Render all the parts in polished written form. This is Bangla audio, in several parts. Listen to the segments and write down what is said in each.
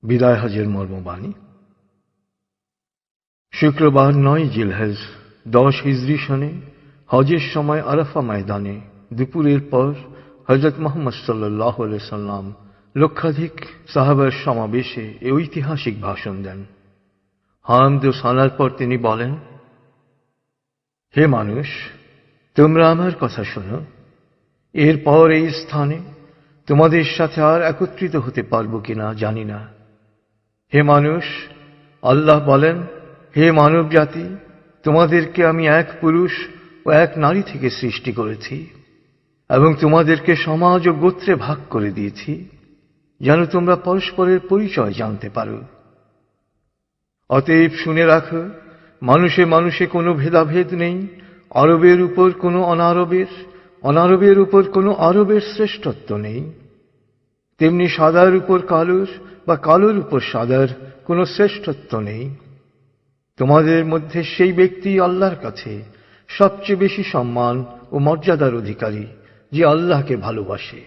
বিদায় হজের মর্মবাণী। শুক্রবার 9 জিলহজ 10 হিজরি সনে হজের সময় আরাফা ময়দানে দুপুরের পর হযরত মুহাম্মদ সাল্লাল্লাহু আলাইহি সাল্লাম লক্ষাধিক সাহাবার সমাবেশে এই ঐতিহাসিক ভাষণ দেন। হামদ ও সালার পর তিনি বলেন, হে মানুষ, তোমরা আমার কথা শোনো। এরপর এই স্থানে তোমাদের সাথে আর একত্রিত হতে পারবো কিনা জানি না। হে মানুষ, আল্লাহ বলেন, হে মানব জাতি, তোমাদেরকে আমি এক পুরুষ ও এক নারী থেকে সৃষ্টি করেছি এবং তোমাদেরকে সমাজ ও গোত্রে ভাগ করে দিয়েছি যেন তোমরা পরস্পরের পরিচয় জানতে পারো। অতএব শুনে রাখো, মানুষে মানুষে কোনো ভেদাভেদ নেই। আরবের উপর কোনো অনারবের, অনারবের উপর কোনো আরবের শ্রেষ্ঠত্ব নেই। তেমনি সাদার উপর কালোর বা কালোর উপর সাদার কোনো শ্রেষ্ঠত্ব নেই। তোমাদের মধ্যে সেই ব্যক্তি আল্লাহর কাছে সবচেয়ে বেশি সম্মান ও মর্যাদার অধিকারী যে আল্লাহকে ভালোবাসে।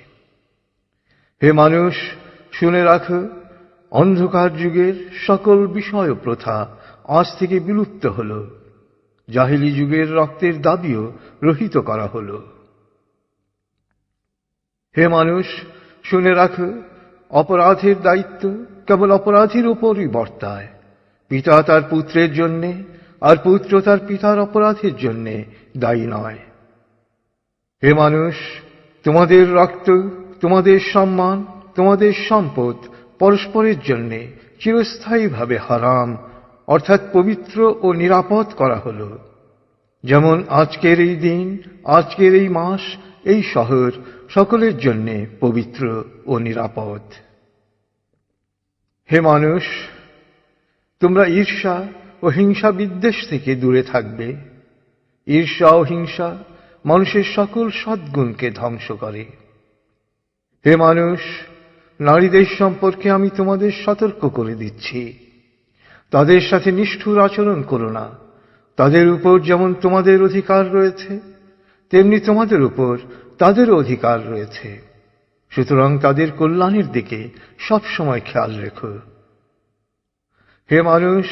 হে মানুষ, শুনে রাখো, অন্ধকার যুগের সকল বিষয় ও প্রথা আজ থেকে বিলুপ্ত হল। জাহেলি যুগের রক্তের দাবিও রহিত করা হল। হে মানুষ, শুনে রাখো, অপরাধের দায়িত্ব কেবল অপরাধীর উপরই বর্তায়। পিতা তার পুত্রের জন্যে আর পুত্র তার পিতার অপরাধের জন্যে দায়ী নয়। হে মানুষ, তোমাদের রক্ত, তোমাদের সম্মান, তোমাদের সম্পদ পরস্পরের জন্যে চিরস্থায়ীভাবে হারাম অর্থাৎ পবিত্র ও নিরাপদ করা হল। যেমন আজকের এই দিন, আজকের এই মাস, এই শহর সকলের জন্যে পবিত্র ও নিরাপদ। হে মানুষ, তোমরা ঈর্ষা ও হিংসা বিদ্বেষ থেকে দূরে থাকবে। ঈর্ষা ও হিংসা মানুষের সকল সদ্গুণকে ধ্বংস করে। হে মানুষ, নারীদের সম্পর্কে আমি তোমাদের সতর্ক করে দিচ্ছি। তাদের সাথে নিষ্ঠুর আচরণ করো না। তাদের উপর যেমন তোমাদের অধিকার রয়েছে, তেমনি তোমাদের উপর তাদেরও অধিকার রয়েছে। সুতরাং তাদের কল্যাণের দিকে সবসময় খেয়াল রেখো। হে মানুষ,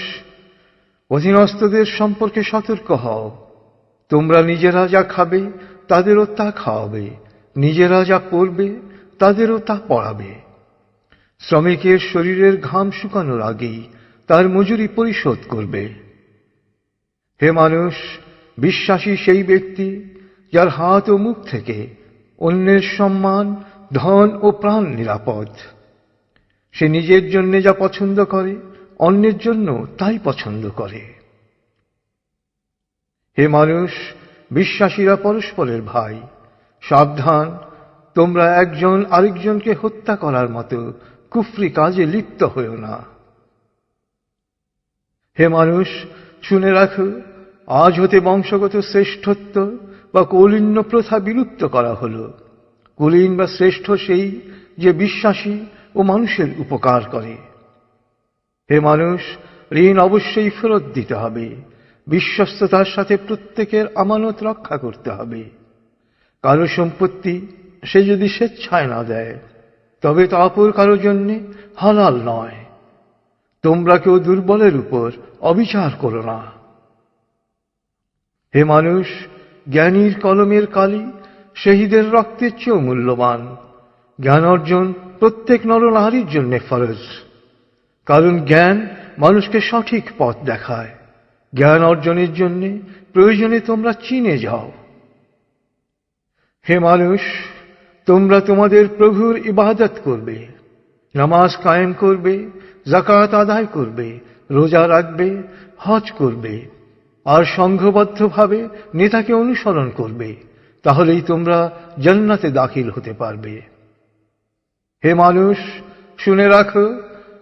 অধীনস্থদের সম্পর্কে সতর্ক হও। তোমরা নিজেরা যা খাবে তাদেরও তা খাওয়াবে, নিজেরা যা পরবে তাদেরও তা পরাবে। শ্রমিকের শরীরের ঘাম শুকানোর আগেই তার মজুরি পরিশোধ করবে। হে মানুষ, বিশ্বাসী সেই ব্যক্তি যার হাত ও মুখ থেকে অন্যের সম্মান, ধন ও প্রাণ নিরাপদ। সে নিজের জন্য যা পছন্দ করে অন্যের জন্য তাই পছন্দ করে। হে মানুষ, বিশ্বাসীরা পরস্পরের ভাই। সাবধান, তোমরা একজন আরেকজনকে হত্যা করার মতো কুফরি কাজে লিপ্ত হও না। হে মানুষ, শুনে রাখো, আজ হতে বংশগত শ্রেষ্ঠত্ব বা কৌলীন্য প্রথা বিলুপ্ত করা হল। কুলীন বা শ্রেষ্ঠ সেই যে বিশ্বাসী ও মানুষের উপকার করে। হে মানুষ, ঋণ অবশ্যই ফেরত দিতে হবে। বিশ্বস্ততার সাথে প্রত্যেকের আমানত রক্ষা করতে হবে। কারো সম্পত্তি সে যদি স্বেচ্ছায় না দেয় তবে তা অপর কারো জন্য হালাল নয়। তোমরা কেউ দুর্বলের উপর অবিচার করো না। হে মানুষ, জ্ঞানীর কলমের কালি শহীদের রক্তের চেয়েও মূল্যবান। জ্ঞান অর্জন প্রত্যেক নরনারীর জন্য ফরজ, কারণ জ্ঞান মানুষকে সঠিক পথ দেখায়। জ্ঞান অর্জনের জন্য প্রয়োজনে তোমরা চীনে যাও। হে মানুষ, তোমরা তোমাদের প্রভুর ইবাদত করবে, নামাজ কায়েম করবে, যাকাত আদায় করবে, রোজা রাখবে, হজ করবে আর সংঘবদ্ধভাবে নেতাকে অনুসরণ করবে। তাহলেই তোমরা জান্নাতে দাখিল হতে পারবে। হে মানুষ, শুনে রাখো,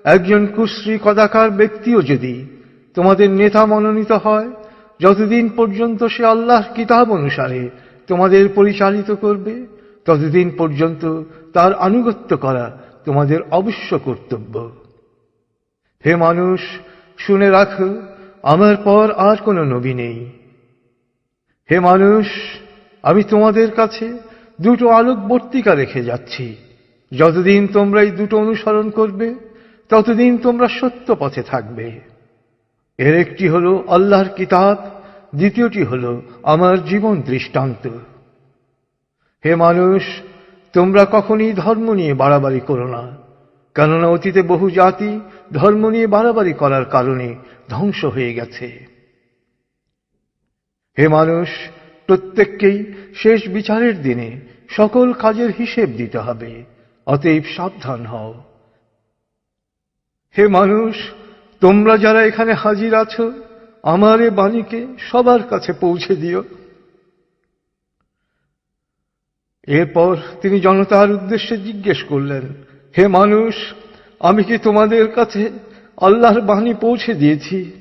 একজন কুশ্রী কদাকার ব্যক্তিও যদি তোমাদের নেতা মনোনীত হয়, যতদিন পর্যন্ত সে আল্লাহর কিতাব অনুসারে তোমাদের পরিচালিত করবে, ততদিন পর্যন্ত তার আনুগত্য করা তোমাদের অবশ্য কর্তব্য। হে মানুষ, শুনে রাখো, আমার পর আর কোনো নবী নেই। হে মানুষ, আমি তোমাদের কাছে দুটো আলোকবর্তিকা রেখে যাচ্ছি। যতদিন তোমরা এই দুটো অনুসরণ করবে, ততদিন তোমরা সত্য পথে থাকবে। এর একটি হলো আল্লাহর কিতাব, দ্বিতীয়টি হলো আমার জীবন দৃষ্টান্ত। হে মানুষ, তোমরা কখনই ধর্ম নিয়ে বাড়াবাড়ি করো না, কেননা অতীতে বহু জাতি ধর্ম নিয়ে বাড়াবাড়ি করার কারণে ধ্বংস হয়ে গেছে। হে মানুষ, প্রত্যেককেই শেষ বিচারের দিনে সকল কাজের হিসেব দিতে হবে, অতএব সাবধান হও। হে মানুষ, তোমরা যারা এখানে হাজির আছো, আমার এ বাণীকে সবার কাছে পৌঁছে দিও। এরপর তিনি জনতার উদ্দেশ্যে জিজ্ঞেস করলেন, হে মানুষ, আমি কি তোমাদের কাছে আল্লাহর বাণী পৌঁছে দিয়েছি?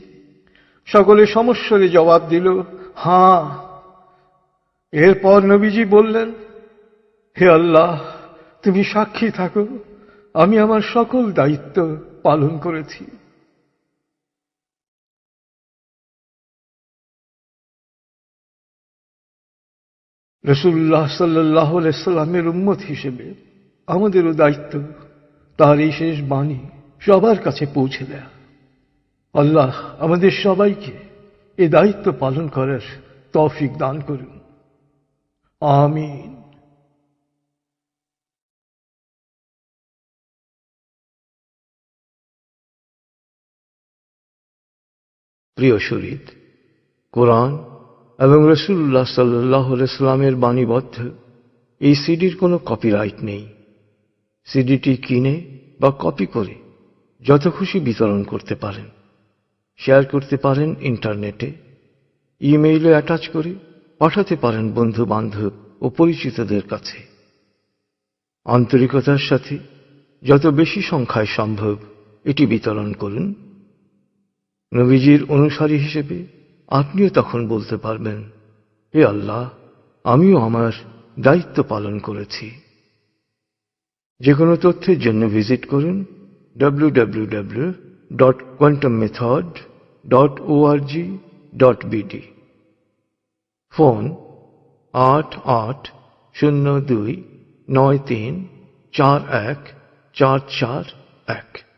সকলে সমস্বরে জবাব দিল, হ্যাঁ। এরপর নবীজি বললেন, হে আল্লাহ, তুমি সাক্ষী থাকো, আমি আমার সকল দায়িত্ব পালন করেছি। রাসূলুল্লাহ সাল্লাল্লাহু আলাইহি সাল্লামের উম্মত হিসেবে আমাদেরও দায়িত্ব তার এই শেষ বাণী সবার কাছে পৌঁছে দেয়া। আল্লাহ আমাদের সবাইকে এই দায়িত্ব পালন করার তৌফিক দান করুন। আমিন। প্রিয় শরীদ, কোরআন এবং রাসূলুল্লাহ সাল্লাল্লাহু আলাইহি সাল্লামের বাণীবদ্ধ এই সিডির কোনো কপিরাইট নেই। সিডিটি কিনে বা কপি করে যত খুশি বিতরণ করতে পারেন, শেয়ার করতে পারেন ইন্টারনেটে, ইমেইলে অ্যাটাচ করে পাঠাতে পারেন বন্ধু বান্ধব ও পরিচিতদের কাছে। আন্তরিকতার সাথে যত বেশি সংখ্যায় সম্ভব এটি বিতরণ করুন। নবীজির অনুসারী হিসেবে আপনিও তখন বলতে পারবেন, হে আল্লাহ, আমিও আমার দায়িত্ব পালন করেছি। যে কোনো তথ্যের জন্য ভিজিট করুন www.quantummethod.org.bd। ফোন 880293414441।